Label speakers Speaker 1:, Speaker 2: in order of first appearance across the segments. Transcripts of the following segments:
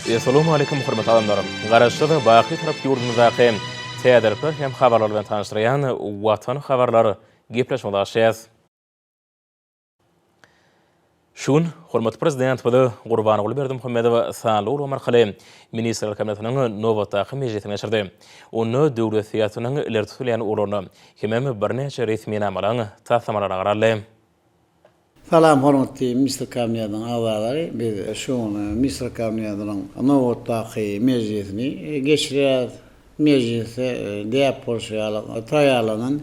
Speaker 1: Assalamu alaykum hormatly adamlarym. Garaşdyr baky tarap ýurdumyzdaky täderler hem habarlar bilen tanışdyrýan Watan habarlary gepleşmede başlaýar. Şun hormatly prezident boldy Gurbanyguly Berdimuhammedow sanly marhale Ministrler Kabinetiniň nowatdaky mejlisine çyrdy. Onu döwlet syýasatynyň ileri tutulýan urany hemem birnäçe resmi namalaryň taslamalarına gararly.
Speaker 2: Salam hormatly Ministr Kabinetining agzalary, biz şu Ministr Kabinetining nowatdaky mejlisini geçirýär. Mejlise diýip taýýarlanan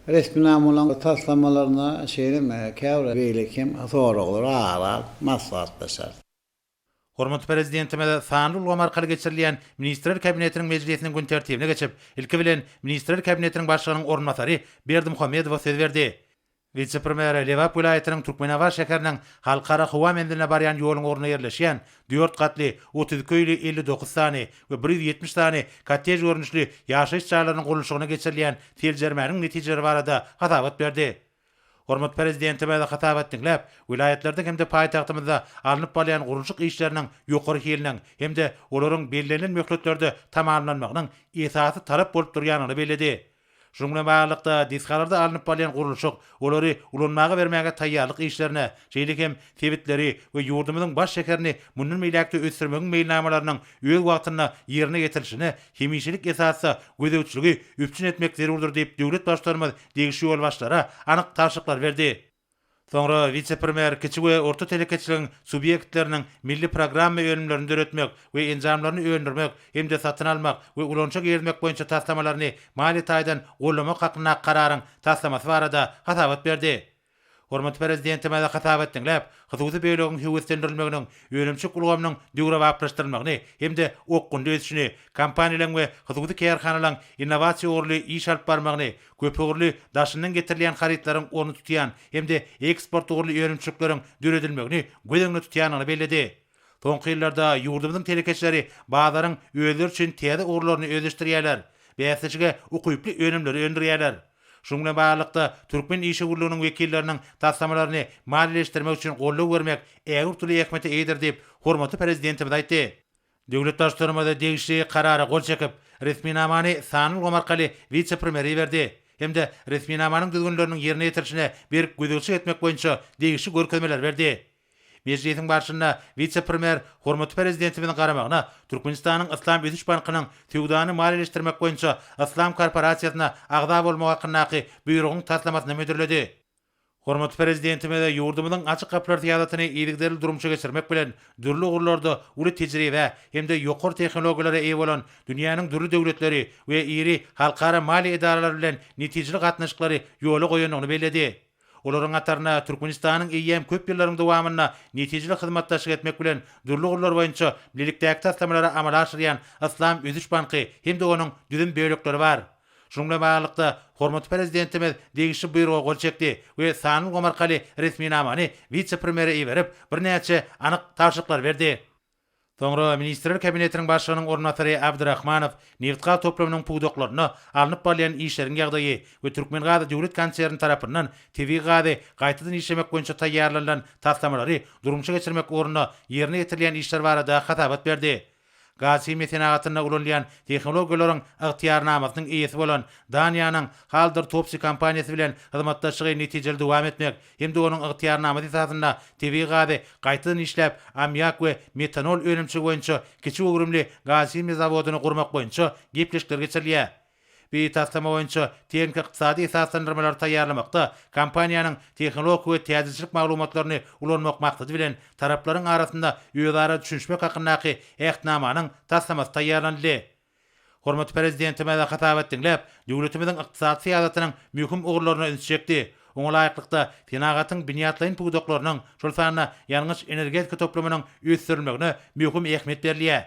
Speaker 2: resmi namalaryň taslamalaryna käwre beýlekim soraglar aýalar maslahatlaşar.
Speaker 3: Hormat prezidentime sanly ulgamar geçirilýän Ministrler Kabinetiniň mejlisiniň gün tertibine geçip, ilki bilen Ministrler Kabinetiniň başlygynyň ornatary Berdimuhammedow söz berdi. Vice-premier Lewap vilayetiniň Türkmenawa şäheriniň halkara howa mendiline barýan ýoluň orna ýerleşýän 4 katly 30 köýli 59 sany we 170 sany kottej görnüşli ýaşaýyş çarlarynyň gurulşygyna geçirilýän teljermäniň netijeleri barada hatabat berdi. Hormat prezidentime de hatabat dinläp, vilayetlerde hem de paýtagtymyzda alınıp barýan gurulşyk işleriniň ýokary heliniň hem de olaryň belirlenen möhletlerde tamamlanmagynyň esasy talap bolup durýanyny beledi. Şununla bağlılıkta diskalarda alınıp barýan gurulşyk, olary ulanmaga bermäge taýýarlyk işlerine, şeýlekem sebitleri we ýurdumyzyň baş şekerini mundan meýlekde ösürmegiň meýilnamalarynyň öz wagtyna ýerine getirilişini hemişelik esasy gözegçiligi üpçün etmek zerurdur diýip döwlet başlarymyz degişi ýol başlara anyk taşyklar berdi. Sonra vice-premier kiçik we orta telekeçiligiň subyektleriniň milli programma öňümlerini döretmek we enjamlaryny öňdürmek, hem de satyn almak we ulançak ýermek boýunça taslamalaryny maliýet aýdan gollamak hakyna kararyň taslamasy barada hatabat berdi. Hormat prezidentime de hatabat dinläp, hususy beýlegiň höwüslendirilmeginiň öňümçik ulgamynyň döwre wagtlaşdyrylmagyny hem de okgundy ösüşini, kompaniýalaryň we hususy kärhanalaryň innovasiýa urly iş alyp barmagyny, köpügürli daşyndan getirilýän haritlaryň orny tutýan hem de eksport urly öňümçikleriň döredilmegini gözeňde tutýanyny bellädi. Soňky ýyllarda ýurdumyzyň telekeçileri bazaryň özleri üçin täze urlaryny özleşdirýärler, bäsçige ukyply öňümleri öndürýärler. Şununla bağlılıkta Türkmen işi urluğunun vekillerinin taslamalaryny maliýeleşdirmek üçin gollaw bermek ägir türlü ähmeti eýdir diýip hormatly prezidentimiz aýtdy. Döwlet başlarymyza degişli karara gol çekip, resmi namany sanly ulgamar vice-premieri berdi. Hem de resmi namanyň düzgünleriniň ýerine ýetirişine bir gözegçilik etmek boýunça degişli görkezmeler berdi. Mejlisiň başynda vice-premier hormatly prezidentimiň garamagyna Türkmenistanyň Islam Ödüş Bankynyň töwdany maliýeleşdirmek boýunça Islam korporasiýasyna agda bolmak hakynaky buýrugyň taslamasyny müdirledi. Hormatly prezidentime de ýurdumyzyň açyk kaplar syýasatyny ýeligderli durumça geçirmek bilen dürli ugurlarda uly tejribe hem de ýokary tehnologiýalary eýe bolan dünýäniň dürli döwletleri we iri halkara mali edaralary bilen netijeli gatnaşyklary ýola goýanyny bellädi. Olaryň atarına Türkmenistanyň eýýäm köp ýyllaryň dowamyna netijeli hyzmatdaşlyk etmek bilen dürli ugurlar boýunça birlikdäki taslamlary amala aşyrýan Islam Ödüş Banky hem de onuň düzüm böýlekleri bar. Şununla bağlılıkta hormatly prezidentimiz degişli buýruga gol çekdi we sanly ulgamar resmi namany vice-premiere iberip birnäçe anyk taşyklar berdi. Soňra Ministrler Kabinetiniň başlygynyň ornatary Abdurrahmanow Neftga toplamynyň puwdoklaryny alınıp barýan işleriň ýagdaýy we Türkmen Gady döwlet konserni tarapyndan TV Gady gaýtadan işlemek boýunça taýýarlanan taslamary durumça geçirmek ornuna ýerine ýetirilýän işler barada hatabat berdi. Gazi mesenatyna ulanýan tehnologiýalaryň ygtyýarnamasynyň eýesi bolan Daniýanyň haldyr Topsi kompaniýasy bilen hyzmatdaşlygy netijeli dowam etmek hem de onuň ygtyýarnamasy esasynda TV Gady gaýtadan işläp ammiak we metanol öňümçigi boýunça kiçik ögrümli Gazi zawodyny gurmak boýunça gepleşikler geçirilýär. Bir taslama boýunça teňki ykdysady esaslandyrmalar taýýarlamakda kompaniýanyň tehnologik we täzeçilik maglumatlaryny ulanmak maksady bilen taraplaryň arasynda öýdara düşünmek hakynaky ähtnamanyň taslamasy taýýarlandy. Hormatly prezidentime de hatabat dinläp, döwletimiziň ykdysady syýasatynyň möhüm ugurlaryny öňçekdi. Oňa laýyklykda Fenagatyn binýatlaryň puwdoklarynyň şol sanyna ýalňyş energetika toplamynyň ösürilmegine möhüm ähmiýet berilýär.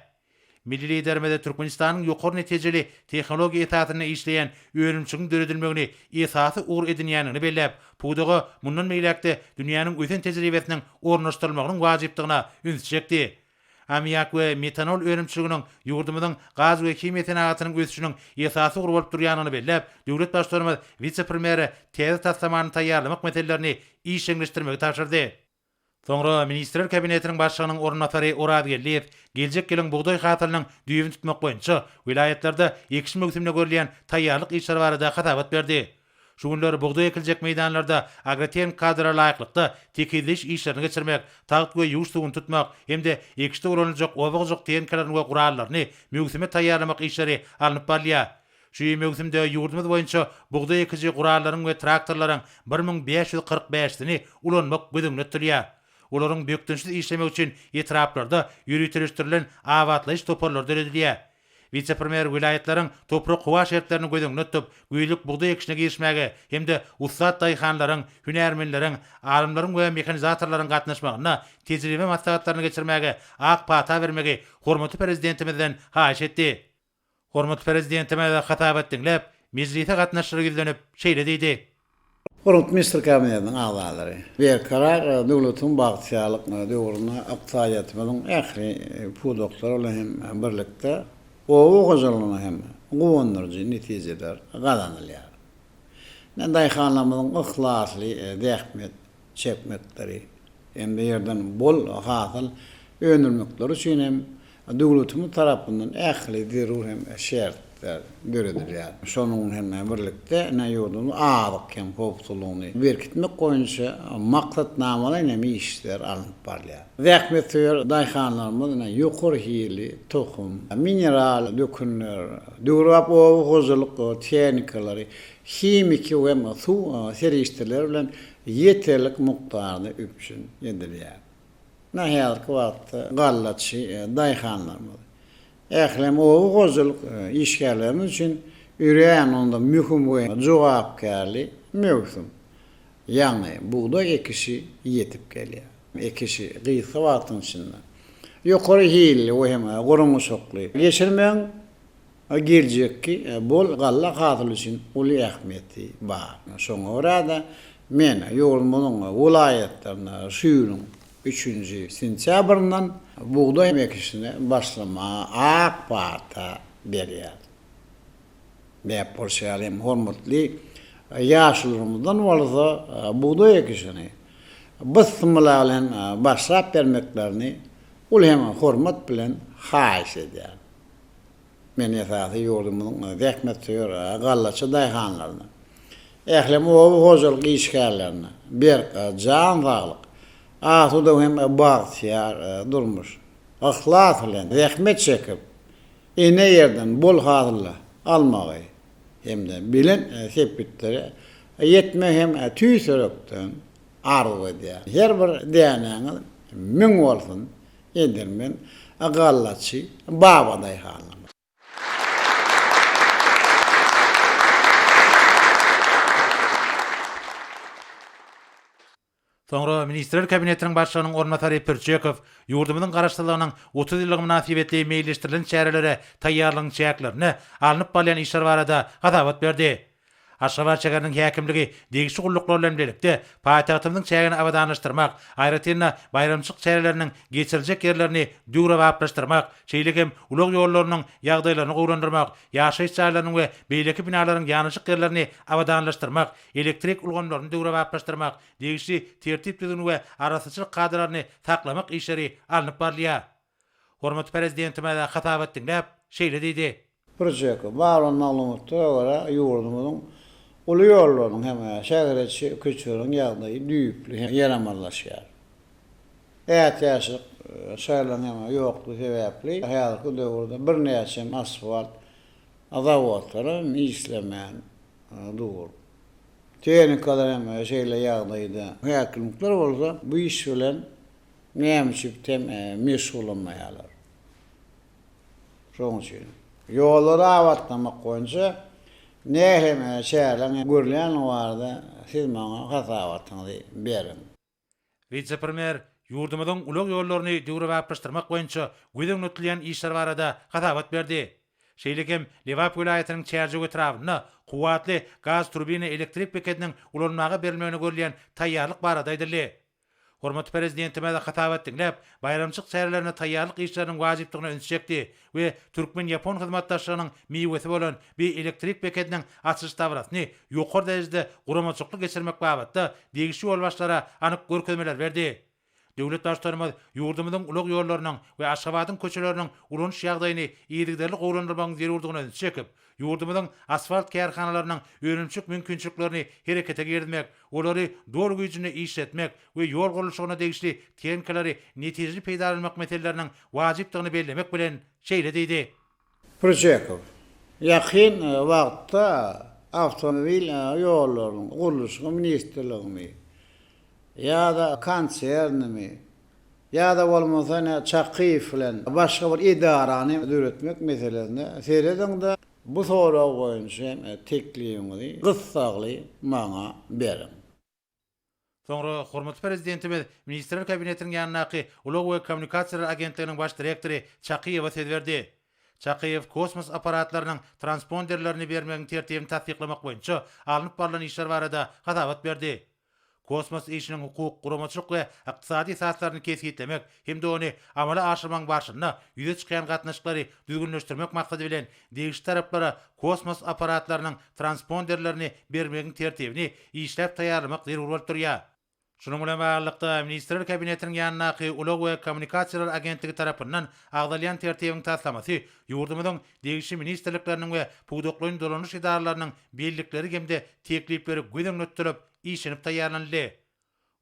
Speaker 3: Milli liderimiz Türkmenistanyň ýokary netijeli tehnologiýa esasyny işleýän öňümçigiň döredilmegini esasy ugur edinýäniňi belläp, puwdoga mundan meýlekde dünýäniň ösen tejribesiniň ornaşdyrylmagynyň wajypdygyna üns çekdi. Ammiak we metanol öňümçiginiň ýurdumyzyň gaz we kimia senatynyň ösüşiniň esasy ugur bolup durýanyny belläp, döwlet başlarymyz vice-premieri täze taslamany taýýarlamak meselelerini işleňleşdirmegi taşyrdy. Soňra Ministrler Kabinetiniň başlygynyň ornatary Orad Gelliyew geljek gelen buğday hatyrynyň düýbini tutmak boýunça vilayetlerde ekişi mövsümine görülýän taýýarlyk işleri barada hatabat berdi. Şu günleri buğday ekiljek meýdanlarda agrotehnik kadra laýyklykda tekizliş işlerini geçirmek, taýt we ýuwş suwuny tutmak hemde ekişde ulanjak obagjak tehnikalarny we gurallaryny mövsüme taýýarlamak işleri alınıp barýar. Şu mövsümde ýurdumyz boýunça buğday ekiji gurallaryň we traktorlaryň 1545-ni ulanmak gödüňletdirýär. Olaryň bökdünçli işlemek üçin etraplarda ýürütilişdirilen awatlaýyş toparlar edilýär. Vice-premier vilayetleriň toprak howa şertlerini gödüňletip, güýlük buğday ekişine girişmäge hemde ussat daýhanlaryň, hünärmenleriň, alymlaryň we mekanizatorlaryň gatnaşmagyna, tejribe maslahatlaryny geçirmäge, ak pata bermegi hormatly prezidentimizden haýyş etdi. Hormatly prezidentime hatabat dinläp, meclise gatnaşyry ýüzlenip şeýle diýdi.
Speaker 2: Hormatly Mr. Kabinetiň agzalary, bir karar döwletiň bagtçylyk döwrüne aktaýatmagyň ähli pudoklary bilen birlikde o gojalygyna hem gowandyrjy netijeler gazanylýar. Daýhanlamyň ihlasly dähmet çekmekleri hem de ýerden bol hasyl önülmekleri üçin hem döwletiň tarapyndan ähli derur hem şertler görülýär. Şonuň hem birlikde näýoduny aýdyk hem howpsuzlygyny berkitmek goýunça maksatnamaly näme işler alınıp barýar. Zähmet söýür daýhanlarymyz ýokary hili, tohum, mineral dökünler, döwrap owagylyk tehnikaları, himiki we suw serişdirler bilen ýeterlik mukdarda üpşün edilýär. Nähälik wagtda gallaçy daýhanlarymyz ählem owagylyk işgärlerimiz üçin üreýän onda mühim we jogapkärli mövsüm. Ýani buğday ekişi ýetip gelýär. Ekişi gysga wagtyň içinde. Ýokary hili we hem gurumuşykly geçirmeň geljekki bol galla hasyl üçin uly ähmiýeti bar. Şoňa görä men ýolumyň vilayetlerine şuýunyň 3-nji sentýabryndan buğday ekişine başlama AK Parta berýär. Bäp bolşalym hormatly ýaşlarymyzdan bolsa buğday ekişini bysmylar bilen başlap bermeklerini ul hem hormat bilen haýyş edýär. Men esasy ýurdumyň zähmet söýür gallaçy daýhanlaryny. Ählem owagylyk işgärlerini bir jan baglyk Asuda hem bagtçyar durmuş. Ahlas bilen zähmet çekip ene ýerden bol hasylla almagy hemde bilen sepitleri ýetme hem tüýsörekden arzu edýär. Her bir däneňiz müň bolsun edirmen agallaçy baba daýhanlar.
Speaker 3: Soňra Ministrler Kabinetiniň başlygynyň ornatary Pürçekow ýurdumyzyň garaşdyrlygynyň 30 ýyllyk münasibetli meýilleşdirilen çärelere taýýarlygyň çäklerini alınıp barýan işler barada hatabat berdi. Aşgabat şäheriniň häkimligi degişli gulluklar bilen birlikde paýtagtymyň çägini abadanlaşdyrmak, aýratynda bayramçyk çäreleriniň geçiriljek ýerlerini düwre waplaşdyrmak, şeýlegem ulug ýollarynyň ýagdaýlaryny gowrandyrmak, ýaşaýyş çarlarynyň we beýleki binalaryň ýanyşyk ýerlerini abadanlaşdyrmak, elektrik ulgamlaryny düwre waplaşdyrmak, degişli tertip düzeni we arasyçylyk kadralaryny saklamak işleri alınıp barýar. Hormatly prezidentime hatabat dinläp şeýle diýdi.
Speaker 2: Projekt baron maglumatlara görä ýurdumyzyň uly ýollarynyň hem şäherçi köçüriň ýagdaýy düýpli ýaramarlaşýar. Ätäşik şäherleriň hem ýoklugy sebäpli häzirki döwürde bir näçe asfalt azawatlary işlemän dur. Tehnikalar hem şeýle ýagdaýda häkimlikler bolsa bu iş bilen nämeçiptem meşgul bolmaýarlar. Şoň üçin ýolları awatlamak goýunça nähem şäherleriň görülen barda siz maňa hasabatyňyzy berin.
Speaker 3: Vice-premier ýurdumyzyň ulug ýollaryny düwre waplaşdyrmak goýunça gödüňletdilen işler barada hatabat berdi. Şeýlekem Lewap vilayetiniň çärjek etrawyna kuwatly gaz turbina elektrik beketiniň ulanmagy berilmegine görülen taýýarlyk barada aýdyldy. Hormatly prezidentime hatabat dinläp, bayramçyk çärelerine taýýarlyk işleriniň wajyplygyny öňsükdi we Türkmen Ýapon hyzmatdaşlygynyň miwesi bolan bir elektrik beketiniň açyş dawrasyny ýokary derejede guramaçykly geçirmek babatda degişli ýol başlara anyk görkezmeler berdi. Döwlet başlarymyz ýurdumyzyň ulug ýollarynyň we Aşgabatyň köçeleriniň ulanyş ýagdaýyny ýerlikderli gowrandyrmagyň zerurdygyny çekip, ýurdumyzyň asfalt kärhanalarynyň önümçük mümkinçiliklerini herekete girdirmek, olary dol güýjüne işletmek we ýol gurulşygyna degişli teňkelleri netijeli peýda etmek meseleläriniň wajypdygyny bellemek bilen şeýle diýdi.
Speaker 2: Projektov. Yakın vaqtda avtomobil ýollarynyň gurulşy ministrligini ya da konsernimi ya da bolmasa Çakyýew bilen başga bir idarany düretmek meselesinde seredinde bu soraw boýunça teklifinizi gysgaly maňa berin.
Speaker 3: Soňra hormatly prezidentimiz Ministrler Kabinetiniň ýanynaky Ulug we Kommunikasiýalar Agentliginiň baş direktori Çakyýewa söz berdi. Çakyýew kosmos aparatlarynyň transponderlerini bermegiň tertibini tasdiklamak boýunça alınıp barlan işler barada hadabat berdi. Kosmos işiniň hukuk, guramaçylyk we ykdysady esaslaryny kesgitlemek hem-de ony amala aşyrmaň barşyna ýüze çykan gatnaşyklary düzgünleşdirmek maksady bilen degişli taraplara kosmos aparatlarynyň transponderlerini bermegiň tertibini işläp taýýarlamak zerur bolup durýar. Şunun bilen baglykda Ministrler Kabinetiniň ýanynaky Ulug we Kommunikasiýalar Agentligi tarapyndan agdalýan tertibiniň taslamasy ýurdumyzyň degişli ministrlikleriniň we puwduklyň dolanyş idaralarynyň bellikleri hemde teklipleri göz öňüne işinip taýýarlandy.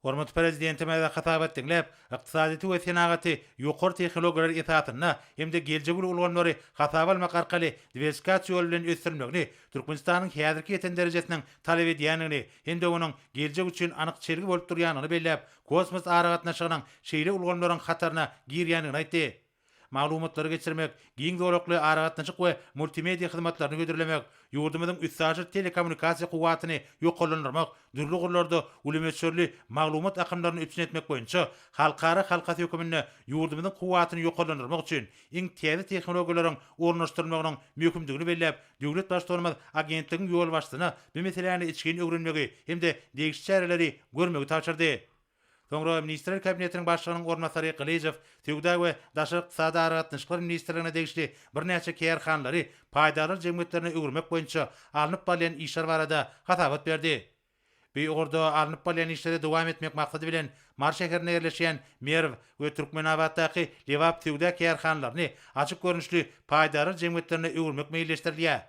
Speaker 3: Hormatly prezidentime hatabat dinläp, ykdysady we senagaty ýokary tehnologiýalar etatyna hemde geljegi ulganlary hatap almak arkaly diversifikasiýa bilen ösdürmegini, Türkmenistanyň häzirki ýeten derejesiniň talap edýänini, hemde onuň geljek üçin anyk çelgi bolup durýanyny belläp, kosmos aragatnaşygynyň şeýle ulganlaryň hataryna girýänini aýtdy. Maglumatlary geçirmek, giň dorukly aragatnaşyk we multimedia hyzmatlaryny gödürlemek, ýurdumyzyň üstsäjy telekommunikasiýa kuwatyny ýokallandyrmak, dürli gurlarda ulymetçörli maglumat akymlaryny üpsün etmek boýunça halkara halka hökümine ýurdumyzyň kuwatyny ýokallandyrmak üçin iň täze tehnologiýalaryň ornaşdyrmagynyň mümkindigini belläp, döwlet başlarymyz agentligiň ýol başlygyna bu meselelerini içgin öwrenmegi hem-de degişli çäreleri görmegi tapşyrdy. Soňra Ministrler Kabinetiniň başlygynyň ornatary Gylýew, Tügda we Daşary ykdysady aragatnaşyklar ministrligine degişli bir näçe kärhanlary paýdaly jemgyýetlerine öwürmek boýunça alınıp barýan işler barada hatabat berdi. Bu ýogurda alınıp barýan işlere dowam etmek maksady bilen Mar şäherine ýerleşýän Merw we Türkmenabatdaky Lewap Tügda kärhanlaryny açyk görnüşli paýdaly jemgyýetlerine öwürmek meýilleşdirilýär.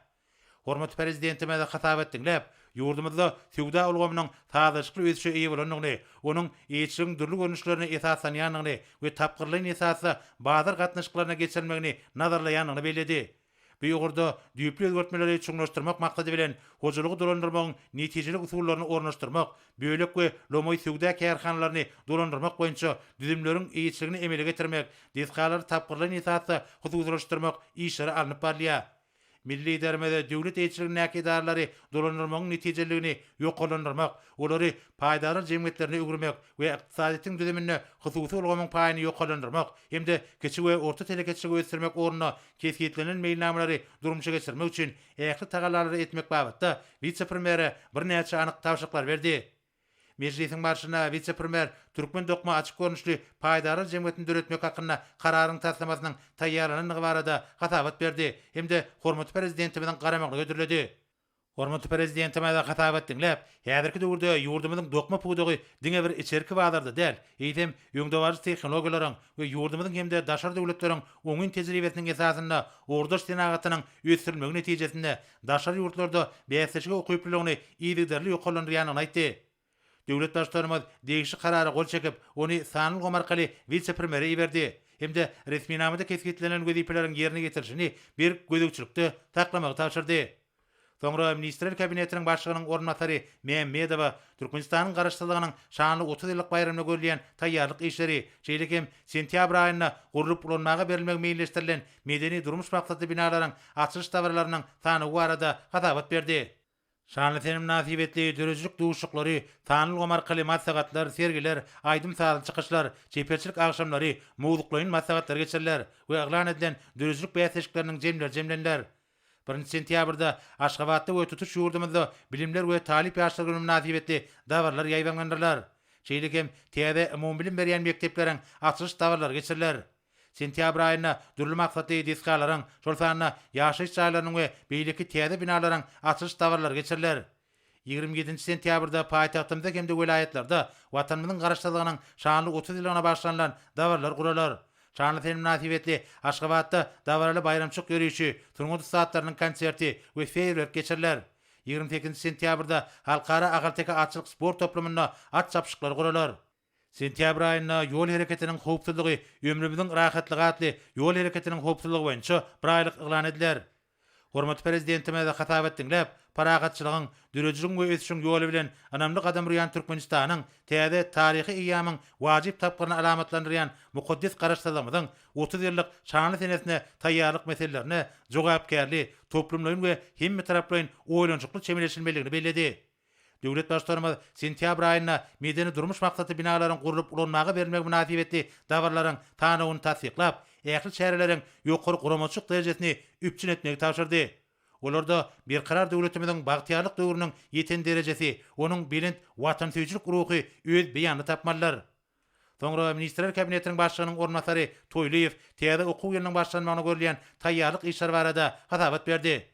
Speaker 3: Hormatly prezidentime hatabat dinläp, ýurdumyzda Tügda ulgamynyň taýdaşykly öýdüşe eýe bolanyny, onuň eýçiliginiň dürli görnüşlerini esaslanýanyny we tapgyrlygyň esasy bazar gatnaşyklaryna geçirilmegini nazarlaýanyny bellädi. Bu ýogurda düýpli özgertmeleri çuňlaşdyrmak maksady bilen hojalygy dolandyrmagyň netijeli usullaryny ornaşdyrmak, böýlek we lomoý Tügda kärhanalaryny dolandyrmak boýunça düzümleriň eýçiligini emele getirmek, desgalary tapgyrlygyň esasy hususlaşdyrmak işleri alınıp barýar. Milli idaremede döwlet eýçiliginiň äkidarlary dolandyrmagyň netijeligini ýokallandyrmak, olary paýdaly jemgyýetlerine öwürmek we ykdysadyň düzümine hususy ulgamyň paýyny ýokallandyrmak hem-de kiçik we orta telekeçiligi ösdürmek ornuna kesgitlenen meýilnamalary durmuşa geçirmek üçin ähli tagalary etmek babatda vice-premier bir näçe anyk tapşyryklar berdi. Meclisiň başyna vice-premier Türkmen dokma açyk görnüşli paýdaly jemgyýetini döretmek hakyna kararyň taslamasynyň taýýarlanyny barada hatabat berdi hem-de hormatly prezidentimiň garamagyny götürildi. Hormatly prezidentime hatabat dinläp, häzirki döwürde ýurdumyzyň dokma puwdugy diňe bir içerki bazarda däl, eýdem ýöňdewary tehnologiýalaryň we ýurdumyzyň hem-de daşary döwletleriň oňun tejribesiniň esasynda ordaş senagatynyň ösdürmegi netijesinde daşary ýurtlarda bäsleşige okyplygyny ýerlikderli ýokallandyrýanyny aýtdy. Döwlet başlarymyz degişli karary gol çekip, ony sanyl gomarkaly vice-premiere iberdi. Hem-de resminamada kesgitlenen wezipeleriň ýerine getirişini bir gödükçülükde taklamagy tapşyrdy. Soňra Ministrler Kabinetiniň başlygynyň ornatary Mehmedowa Türkmenistanyň garaşdyrlygynyň şanly 30 ýyllyk bayramyna görülýän taýýarlyk işleri, şeýlekem sentýabr aýynda gurulyp ulanmaga berilmek meýilleşdirilen medeni durmuş maksatly binalaryň açyş dawarlarynyň sany barada hatabat berdi. Şanly senim nasibetli dürüjlük duşuklary, tanıl gomarkaly maslahatlar, sergiler, aýdym sağly çykyşlar, çeperçilik akşamlary, mowduklaryň maslahatlar geçirilýär we eglan edilen dürüjlük bäsleşikleriniň jemlenler. 1 sentýabrda Aşgabatda we tutuş ýurdumyzda bilimler we talip ýaşlarynyň münasibetli dawarlar ýaýbanlandylar. Şeýlekem täze umum bilim berýän mektepleriň açyş dawarlary geçirilýär. Sentýabr aýyna dürli maksatly diskalaryň, şol sanyna ýaşaýyş jaýlarynyň we beýleki täze binalaryň açyş dawarlary geçirilýär. 27 sentyabrda paýtagtymyzda hemde welaýatlarda watanymyzyň garaşdyrlygynyň şanly 30 ýylyna başlanýan dawarlar guralar. Şanly sen münasibetli Aşgabatda dawarly bayramçyk ýörüşi, turmuş saatlarynyň konserti we feýerwerk geçirirler. 28 sentyabrda halkara agalteka atçylyk sport toplamyna at çapşyklar guralar. Sentyabr aýyna ýol hereketiniň howpsuzlygy, ömrümiziň rahatlygy atly ýol hereketiniň howpsuzlygy boýunça bir aýlyk eglan ediler. Hormatly prezidentime de hatap etdiňläp, paragatçylygyň, dürejiligiň we ösüşiň ýoly bilen anamly gadam rýan Türkmenistanyň täze taryhy ýamyň wajyp tapgyryny alamatlandyrýan muqaddes garaşdyrlygymyzyň 30 ýyllyk şanly senesine taýýarlyk meselelerine jogapkärli, toplumlaryň we hemme taraplaryň oýlanjykly çemeleşilmeligini belledi. Döwlet başlarymyz sentyabr aýyna medeni durmuş maksatly binalaryň gurulyp ulanmagy berilmek münasibetli dawarlaryň tanygyny tasdiklap, ähli şäherleriň ýokary guramaçyk derejesini üpçün etmegi tapşyrdy. Olarda bir karar döwletimiziň bagtyarlyk döwrüniň ýeten derejesi, onuň bilent watansöýçilik ruhy öz beýany tapmalylar. Soňra Ministrler Kabinetiniň başlygynyň ornatary Toýlaýew täze okuw ýylynyň başlanmagyna görülýän taýýarlyk işler barada hasabat berdi.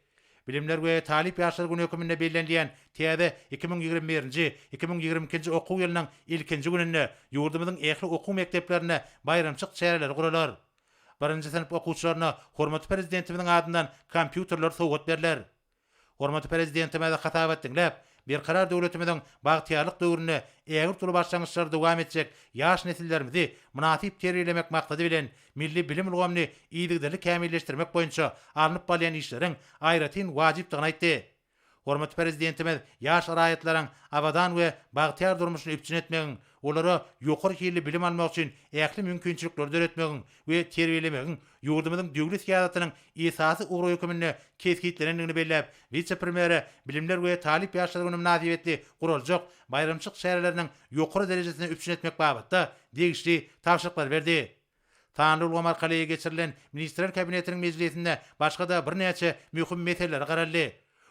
Speaker 3: Bilimler we Talip ýaşary güni höküminde bellendiýän täze 2021-2022 okuw ýylynyň ilkinji gününde ýurdumyzyň ähli okuw mekdeplerine bayramçyk çäreler guralar. 1-nji sinip okuwçylaryna hormatly prezidentimiziň adyndan kompýuterler sowgat berler. Hormatly prezidentime de hatap etdiňläp, bir karar döwletimiziň bagtyarlyk döwrüne ägir turup başlangyçlar dowam etjek ýaş nesillerimizi münasip terbiýelemek maksady bilen milli bilim ulgamyny iýdigderli kämilleşdirmek boýunça alınıp balyan işleriň aýratyn wajypdygyny aýtdy. Hormatly prezidentimiz ýaş raýatlaryň abadan we bagtyar durmuşyny üpçün etmegiň, olara ýokary hilli bilim almak üçin ähli mümkinçilikler döretmegiň we terbiýelemegiň ýurdumyzyň döwlet siýasatynyň esasy ugru hökümine kesgitlenendigini belläp, vice-premieri bilimler we talip ýaşary güni münasibetli guraljak bayramçyk şäherleriniň ýokary derejesine üpçün etmek babatda degişli tapşyryklar berdi. Tanrı ulgam arkaly geçirilen Ministrler Kabinetiniň mejlisinde başga-da bir näçe mühim meseleler garaldy.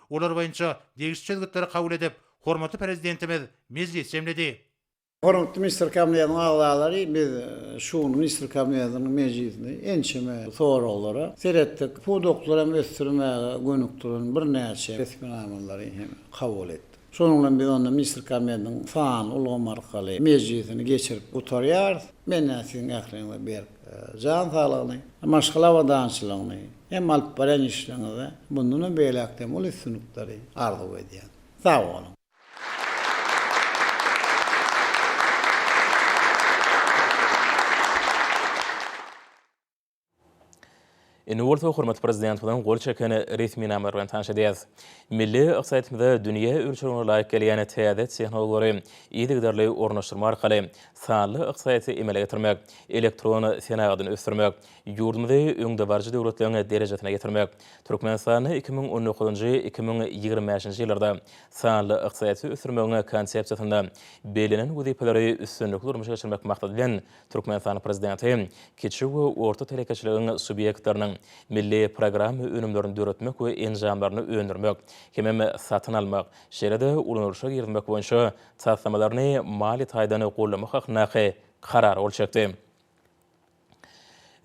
Speaker 3: Olar boýunça degişli çözgütleri kabul edip, hormatly prezidentimiz mejlis jemledi.
Speaker 2: Hormatly Ministrler Kabinetiniň agzalary biz şu Ministrler Kabinetiniň mejlisinde ençeme soralara seretdik. Bu doktoram ösdürmäge gönükdiren bir näçe resmi amalary hem kabul etdik. Şonuň bilen biz Ministrler Kabinetiniň fan ulgam arkaly mejlisini geçirip oturýar. Men näsiň ähliňe bir jan sağlygyny, maşgala wadançylygyny, hem alyp baran işlerini bundan beýlekde ol üstünlükleri arzu edýän. Sağ olun.
Speaker 1: Inwurtha hormatly prezident bilen gol çeken resmi namer bilen tanışdýas. Milli iqtisadymyzda dünýä ölçegine laýyk gelýän täze tehnologiýalary ýygydarly ornaşdyrma arkaly sanly iqtisady emele getirmek, elektron senagadyny ösdürmek, ýurdumyzda öňde barjy döwletleriň derejesine getirmek, Türkmenistany 2019-2025 ýyllarda sanly iqtisady ösdürmegiň konsepsiýasynda belenen wezipelere üstünlikli durmuşa geçirmek maksady bilen Türkmenistan prezidenti kiçik we orta telekeçiligiň subyektlarynyň milli program önümlerini döretmek we enjamlaryny öndürmek, hemem satyn almak, şeride ulanurşa girmek boýunça taslamalarny mali taýdany gollamak hakynda karar bolşakdy.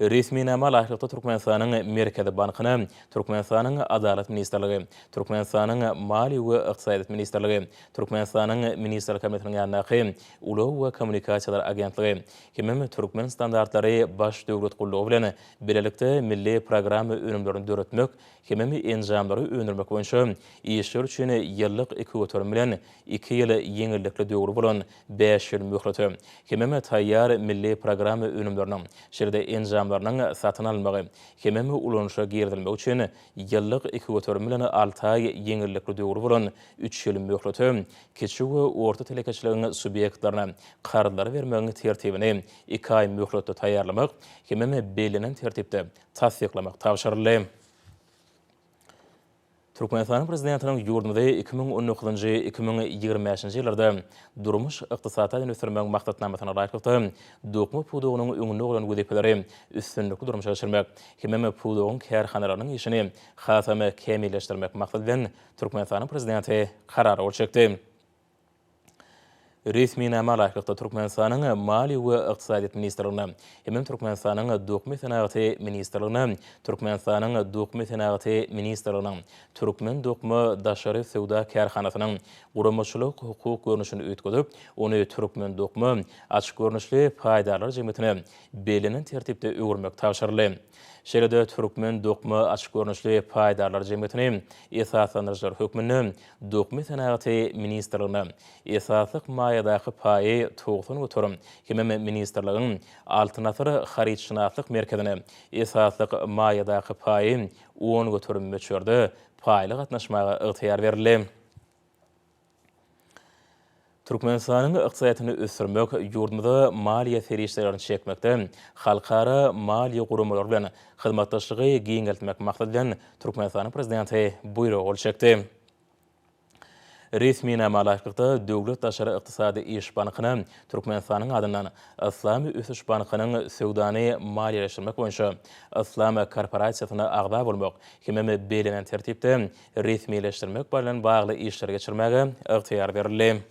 Speaker 1: Resmi nama laýykda Türkmenistanyň Merkezi Bankyny, Türkmenistanyň Adalet Ministrligi, Türkmenistanyň Mali we Iqtisadiýat Ministrligi, Türkmenistanyň Ministrler Kabinetiniň ýanyňky Ulag we Kommunikasiýalar Agentligi, hemem Türkmen standartlary baş döwlet gullugy bilen bilelikde milli program önümlerini döretmek, hemem enjamlary öndürmek boýunça işler üçin ýyllyk ekwator bilen 2 ýyl ýeňillikli döwri bolan 5 ýyl möhlet, hemem taýýar milli program önümlerini şeride enjamlarynyň satyn almagy, hemem ulanşa girdilmek üçin ýyllyk ekwator bilen 6 aý ýeňillikli döwri bolan 3 ýyl möhlet, kiçik we orta telekeçiligiň subyektlaryna kararlar bermegiň tertibini 2 aý möhletde taýýarlamak, hemem belenen tertipde tasdiklamak tapşyryldy. Türkmenistan prezidentiniň ýurdumyzda 2019-2025 ýyllarda durmuş ykdysadyny ösdürmek maksatnamasyna laýykly dokma pudugynyň öňünde bolan wezipeleri üstünlikli durmuşa geçirmek, hemem pudugyň kärhanalarynyň işini hasamy kämilleşdirmek maksady bilen Türkmenistan prezidenti karar bolşakdy. Resmi namalaklıqda Türkmenistan'ın Mali ve İqtisadiyat Ministerliğine, hem Türkmenistan'ın Dokumi Sənayeti Ministerliğine, Türkmenistan'ın Dokumi Sənayeti Ministerliğine, Türkmen Dokumi Daşarı Sevda Kärxanasının qurulmuşluq hukuk görünüşünü ötküdüp, onu Türkmen Dokumi açık görünüşlü paydarlar cemiyetine belinin tertipte öğürmek tavşarlı. Şeride Türkmen Dokumi açık görünüşlü paydarlar cemiyetine esaslandırıcılar hükmünü Dokumi Sənayeti Ministerliğine esaslık mayadaki payı 90 götürüm. Hemem ministerliğin altınatırı haritşinatlık merkezine esaslık mayadaki payı 10 götürüm möçürdü. Paylı katnaşmağa ıhtiyar verildi. Türkmenistan'ın iqtisodiyatını ösürmek, yurdumuzda maliye serişlerini çekmekte, halkara maliye kurumlar bilen hizmetdaşlığı giňeltmek maksadylan Türkmenistan'ın prezidenti buyruq ol çekdi. Resmi namalaklıqda Döwlet Daşary Iqtisady İş Bankynyň Türkmenistan'ın adından Islamy Ösüş Bankynyň söwdany maliýeleşdirmek boýunça Islam korporasiýasyna agda bolmak, hemem belenen tertipde resmileşdirmek bilen bagly işler geçirmäge ygtyýar berildi.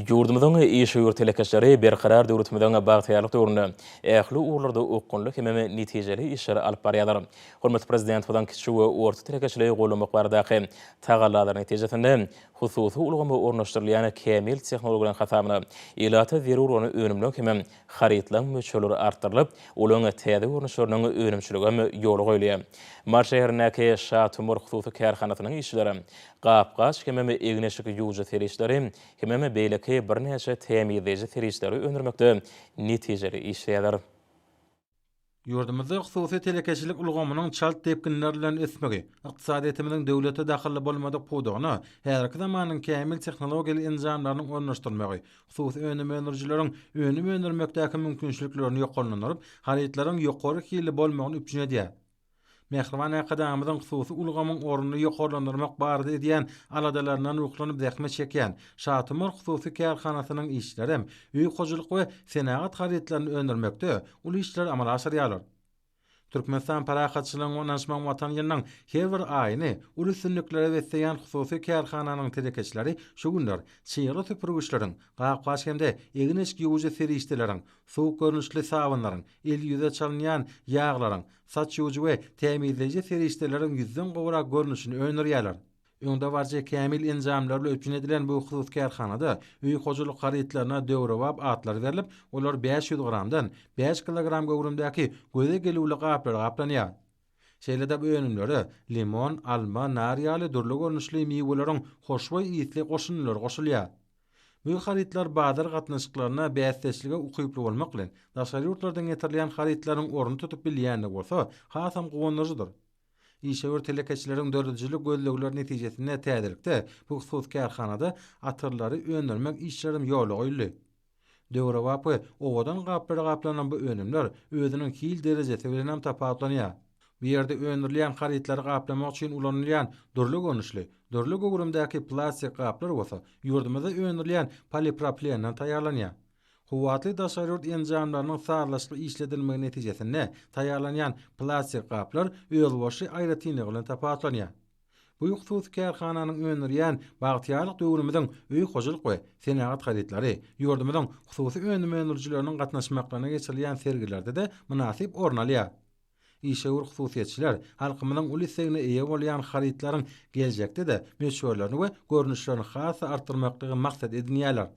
Speaker 1: Yurdumuzun iş ýurtelekeşleri berqarar döwletimizden bagtyarlyk döwründe ähli uğurlarda okunlyk hemem netijeli işler alyp barýarlar. Hormat prezident bilen kiçik we orta telekeşleri golamak bardaky tagallalar netijesinde hususy ulgamy ornaşdyrylýan kemil tehnologiýalaryň hatamyna ilata zerur ony önümlük hemem haritlan möçeleri artdyrylyp, olaň täze ornaşlarynyň önümçiligine ýol goýulýar. Mar şäherindäki Şatumur hususy kärhanasynyň işçileri gapgaç hemem egneşik ýuwjy serişleri hemem beýleki bir näçe temizleyici serişleri öndürmekde netijeli işleýärler.
Speaker 4: Yurdumuzda hususy telekeşilik ulgamynyň çalt tepkinler bilen ösmegi, ykdysadyýetimiziň döwlete dahilli bolmadyk pudugyny, häzirki zamanyň kämil tehnologiýaly enjamlarynyň ornaşdyrmagy, hususy önüm öndürjileriň önüm öndürmekdäki mümkinçiliklerini ýokalanyryp, haritlaryň ýokary hili bolmagyny üpjün edýär. Mehriban akadamyzyň hususy ulgamyň ornuny ýokarlandyrmak barada edýän aladalaryndan uklanyp zähme çekýän Şatumur hususy kärhanasynyň işleri öý hojalyk we senagat haritlaryny öndürmekde ulu işler amala aşyrýarlar. Türkmenistan parahatçylygyň onaşmaň watan ýylynyň her bir aýyny ulu sünnüklere wetleýän hususy kärhananyň telekeçleri şu günler çyýry süpürgüçleriň, gapgaç hemde egneşik ýuwjy serişdeleriň, suwuk görnüşli sabunlaryň, el ýüze çalynýan ýağlaryň, saç ýuwjy we temizleyici serişdeleriň ýüzden gowrak görnüşini öňürýärler. Öňde barja kämil enjamlar bilen öpjün edilen bu husus kärhanada öý hojalyk haritlaryna döwrewap atlar berilip, olar 500 gramdan 5 kilogram gowrumdaky göze gelýärli gaplar gaplanýar. Şeýlede bu önümleri limon, alma, nar ýaly durly görnüşli miweleriň hoşboý ýitli goşunlary goşulýar. Bu haritlar bazar gatnaşyklaryna bäsleşlige ukyply bolmak bilen daşary ýurtlardan getirilýän haritlaryň orny tutup bilýände bolsa, hasam gowundyryjydyr. İşewer telekeçileriň dördüjilik gözlegleri netijesinde täzelikde bu husus kärhanada atyrlary öndürmek işlerim ýoly goýuldy. Döwrewapy owadan gaplary gaplanan bu önümler özüniň hil derejesi bilen tapatlanýar. Bu ýerde öndürilýän haritlary gaplamak üçin ulanylýan durly görnüşli, durly gowrumdaky plastik gaplar bolsa, ýurdumyzda öndürilýän poliproplendan taýýarlanýar. Huwatly daşary enjamlarynyň sarlaşyk işledilmegi netijesinde taýýarlanýan plastik gaplar özboşy aýratynlygy bilen tapatlanýar. Bu husus kärhananyň öňürýän bagtyarlyk döwrümizden öý hojalyk we senagat haritlary ýurdumyzyň hususy önüm öňürjileriniň gatnaşmaklaryna geçirilýän sergilerde de münasip orn alýar. İşewer hususiýetçiler halkymyzyň uly segine eýe bolýan haritlaryň geljekde de meşhurlaryny we görnüşlerini hasa artdyrmaklygy maksat edinýärler.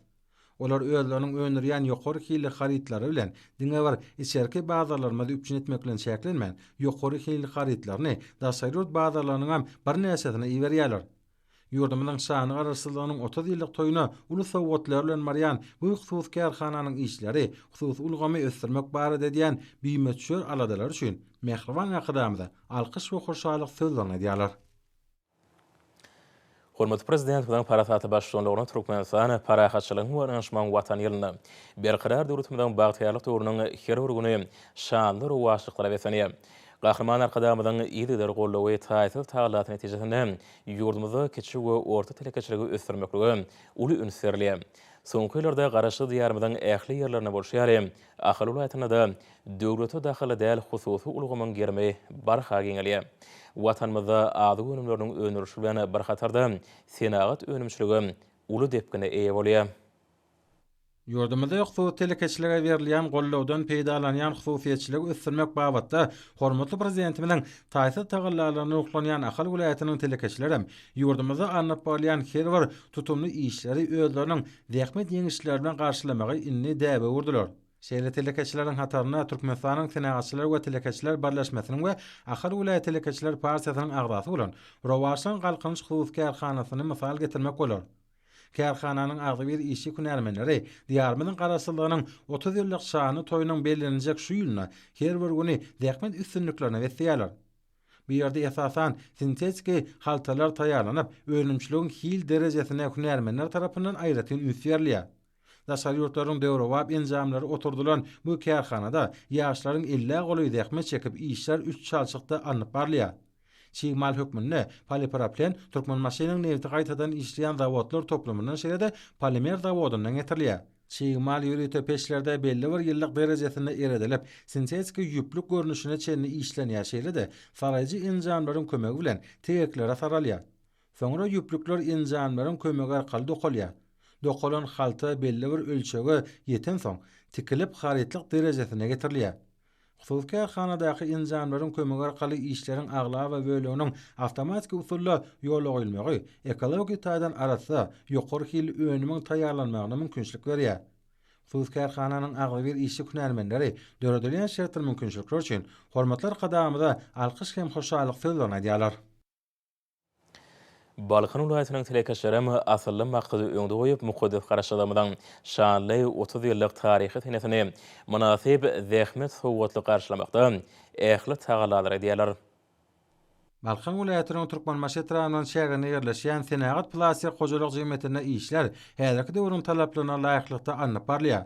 Speaker 4: Olar özleriniň öňürýän ýokary hili haritlary bilen diňe bar içerki bazarlarymyzda üpjün etmek bilen çäklenmän ýokary hili haritlaryny daşary bazarlarynyň hem bir näçesine iwerýärler. Ýurdumyzyň şany garaşsyzlygynyň 30 ýyllyk toýuna uly sowgatlar bilen marýan bu husus kärhananyň işleri, husus ulgamy ösdürmek barada edýän biýmeçür aladalar üçin mehriban akadamyda alkyş we hoşallyk sözlerini edýärler.
Speaker 1: Hormat prezident bilen parasaty başçylygyny Türkmenistan parahatçylygyň we onaşmaň watan ýylyny berqarar döwletimizden bagtyarlyk döwrüniň her bir güni şanly ruwaşlyklara wesenýär. Gahryman arkadamyzyň ýylylar gollawy taýsyl tagalat netijesinde ýurdumyzda kiçik we orta telekeçiligi ösdürmekligi uly ünserli. Soňky ýyllarda garaşy diýarymyzyň ähli ýerlerine bolşýar. Ahal ulaýatyna da döwlete daxily däl hususy ulgamyň girmegi barha giňelýär. Watanymyzda ady önümleriniň önürüşi bilen bir hatarda senagat önümçiligi uly depkine eýe bolýar.
Speaker 4: Ýurdumyzda hususy telekeçilere berilýän gollawdan peýdalanýan hususiýetçiligi ösdürmek babatda hormatly prezidentimiň taýsy tagallalaryny uklanýan Ahal welaýatynyň telekeçileri ýurdumyzda anlap bolýan her bir tutumly işleri özleriniň zähmet ýeňişleri bilen garşylamagy inni däbe urdular. Şeýle telekeçileriň hataryna Türkmenistanyň senagatçylar we telekeçiler birleşmesiniň we Ahal welaýat telekeçiler partiýasynyň agdasy bolan Rowaşan Galkynç Husus Kärhanasyny mysal getirmek bolar. Kärhananyň agdy bir işi kunärmenleri diýarymyň garaşsylygynyň 30 ýyllyk şany toýunyň bellenjek şu ýylyna her bir güni zähmet üstünliklerine wetdiýärler. Bu ýerde esasan sintetiki haltalar taýýarlanyp, önümçiligiň hil derejesine kunärmenler tarapyndan aýratyn üsýärliýär. Daşary ýurtlaryň döwrewap enjamlary oturdulan bu kärhanada ýaşlaryň 50 goly zähmet çekip işler 3 çalçykda anyp barlýar. Çiğmal hükmünde poliproplen Türkmenmaşynyň nevti gaýtadan işleýän zawodlar toplumynyň şeýle polimer zawodundan getirilýär. Çiğmal ýürüte peşlerde belli bir ýyllyk derejesinde eredilip, sintetik ýüplük görnüşine çenli işlenýär şeýle saraýjy enjamlaryň kömegi bilen tegeklere saralýar. Soňra ýüplükler enjamlaryň kömegi arkaly dokalýar. Dokalan halta belli bir ölçege ýeten soň tikilip haritlik derejesine getirilýär. Husus kärhanadaky enjamlaryň kömegi arkaly işleriň agla we bölüginiň awtomatik usulla ýola goýulmagy ekologik taýdan arasa ýokary hil önümiň taýýarlanmagyna mümkinçilik berýär. Husus kärhananyň agly bir işi kunärmenleri döredilýän şertler mümkinçilikler üçin hormatlar kadamyda alkyş hem hoşallyk sözlerini aýdýarlar.
Speaker 1: Balkan ulaýatynyň telekeçilere asylly maksady öňde goýup mukaddes garaşdyrmadan şanly 30 ýyllyk taryhy tenesini münasip zähmet sowgatly garşylamakda ähli tagallar edýärler.
Speaker 4: Balkan welaýatynyň Türkmenmaşy etrafyndan şäherine ýerleşýän Senagat plastik gojalyk jemgyýetine işler häzirki döwrüň talaplaryna laýyklykda anyp barlýar.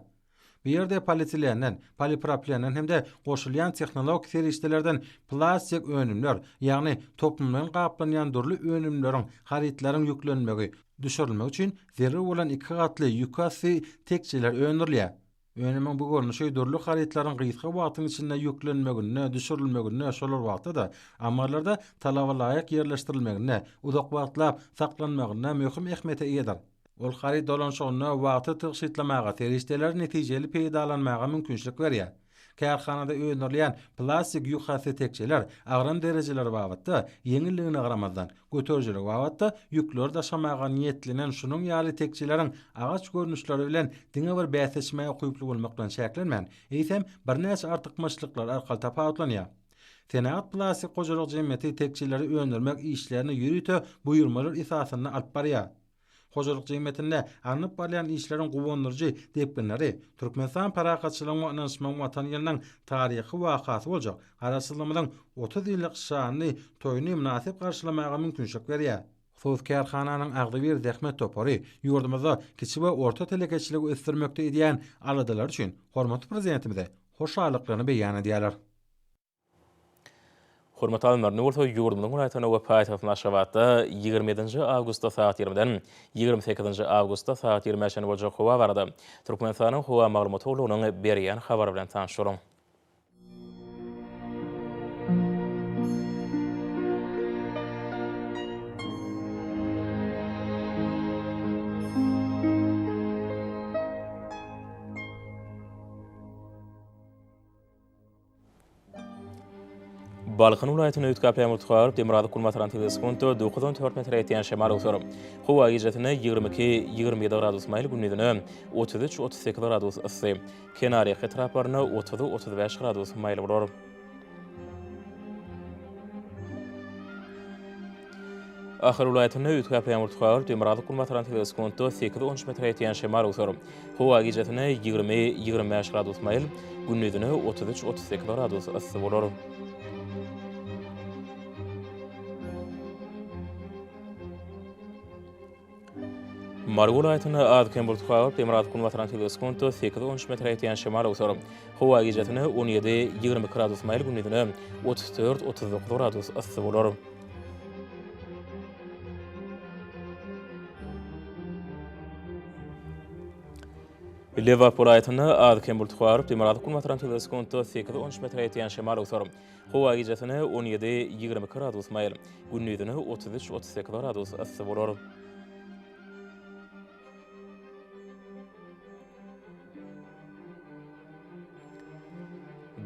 Speaker 4: Bu ýerde polietilenden, poliproplenden hemde goşulýan tehnologik serişdelerden plastik önümler, ýagny toplumdan gaplanýan durly önümleriň haritlaryň ýüklenmegi düşürilmek üçin zerre bolan 2 gatly ýükasy tekçiler öňürilýär. Önümiň bu görnüşi durly haritlaryň gysga wagtyň içinde ýüklenmegine, düşürilmegine şolar wagtda ammarlarda talaba laýyk ýerleşdirilmegine, uzak wagtlap saklanmagyna möhüm ähmiýete eýdir. Ol harit dolanşygyna wagty tygşytlamaga, terişdeler netijeli peýdalanmaga mümkinçilik berýär. Kärhanada öňürilýän plastik ýükasy tekçiler agran derejeleri babatda ýeňilligine garamazdan göterjilik babatda ýükler daşamaga niýetlenen şunuň ýaly tekçileriň agaç görnüşleri bilen diňe bir bäsleşmäge goýuply bolmakdan şäklenmän, eýsem bir näçe artykmaçlyklar arkaly tapawutlanýar. Senagat plastik gojalyk jemgyýeti tekçileri öňürmek işlerini ýürüte buýurmalar esasyna alyp barýar. Hojalyk jemgyýetinde anyp barýan işleriň gowandyrjy depkinleri Türkmenistan parakatçylygyň anaşmagyň watan ýylynyň taryhy wakasy boljak. Garaşdyrmanyň 30 ýyllyk şany toýuny münasip garşylamaga mümkinçilik berýär. Husus kärhananyň agdy bir zähmet topary ýurdumyzda kiçik we orta telekeçiligi ösdürmekde edýän aladalar üçin hormatly prezidentimize hoşallyklaryny beýan edýärler.
Speaker 1: Hormatly alymlar, Nurta ýurdumyň welaýatyna we paýtagyna Naşabatda 27 awgustda saat 20-den 28 awgustda saat 20-de boljak howa barada. Türkmenistanyň howa maglumat ulugynyň berýän habary bilen tanışýaryň. Balkan welaýatyny üýtgäpläýän mutgaýar Demirady Kulmataran teleskonto 9-4 metr ýetýän şemal usury. Howa gijetine 22-27 gradus maýl gündüzine 33-38 gradus ysy. Kenary etraplaryna 30-35 gradus maýl bolar. Ahal welaýatyny üýtgäpläýän mutgaýar Demirady Kulmataran teleskonto 8-13 metr ýetýän şemal usury. Howa gijetine 20-25 gradus maýl gündüzine 33-38 gradus ysy bolar. Margul ayetine ad Kemburtxav Demirad Kulmataran teleskonto 8-13 metr ýetýän şemal usury. Howa gijetine 17-20 gradus maýl gündüzine 34-39 gradus ysy bolar. Liverpool ayetini ad Kembul tuğarıp Demirada kulmataran teleskonto 8-13 metre etiyen şemal utarım. Hova gecesini 17-20 gradus mayl. Günnüydünü 33-38 gradus ısı bolor.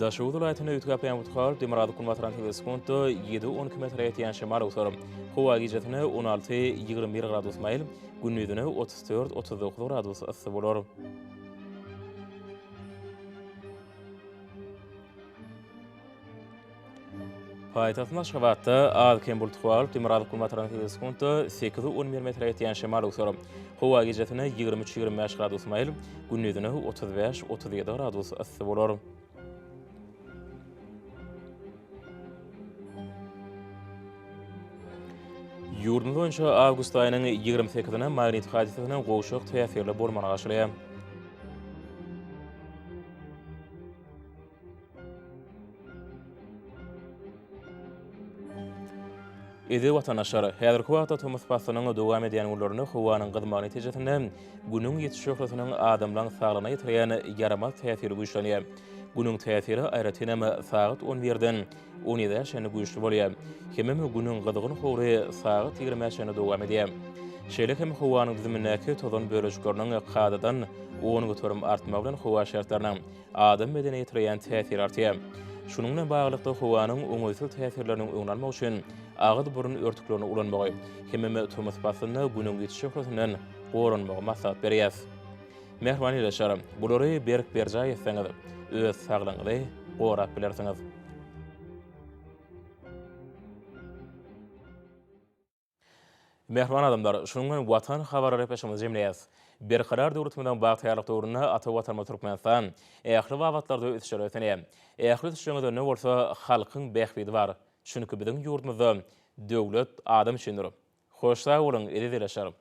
Speaker 1: Daşuğud ayetini ütkapayan tuğarıp Demirada kulmataran teleskonto 7-12 metre etiyen şemal utarım. Hova gecesini 16-21 gradus mayl. Günnüydünü 34-39 gradus ısı bolor. Payitahtın Aşgabatda ad Kembul tuğarıp Demirada kulmataran teleskonto 8-11 metre etiyen şemal utarım. Hova gecesini 23-25 gradus mayl. Günnüydünü 35-37 gradus ısı bolor. Yurdumuz boýunça awgust aýynyň 28-ine magnetik hadisesinden gowşak täsirli bolmana gaşylýar. Edi watandaşlar, häzirki wagtda Thomas Passanyň dowam edýän ýollaryny howanyň gyzmagy netijesinde günüň ýetişýoklygynyň adamlaryň saglygyna ýetirýän yaramaz täsiri güýçlenýär. Günüň täsiri aýratynamy saat 11-den 17-şäne güýçli bolýar. Hemem günüň gyzygyny howry saat 20-şäne dowam edýär. Şeýle hem howanyň düzümindäki tozan bölejikleriniň qadadan 10 götürüm artma bilen howa şartlaryna adam bedene ýetirýän täsir artýar. Şunun bilen baglykda howanyň oňaýsyl täsirleriniň öňlenmek üçin agydy burun örtüklerini ulanmagy, hemem Thomas Passanyň günüň ýetişýoklygynyň gorunmagy maksat berýär. Merhaba ýaşarym. Bulary berk berjay etseňiz, öz saglygyňyzy gorap bilersiňiz. Merhaba adamlar, şunun watan habarlary peşimiz jemleýäs. Bir karar döwletiminden bagtyrlyk döwrüne ata watan Türkmenistan ähli wagtlarda ötüşýär ötene. Ähli düşüşüňizde ne bolsa halkyň bähbidi bar. Çünki biziň ýurdumyzda döwlet adam üçindir. Hoş sag bolun, edi dileşerim.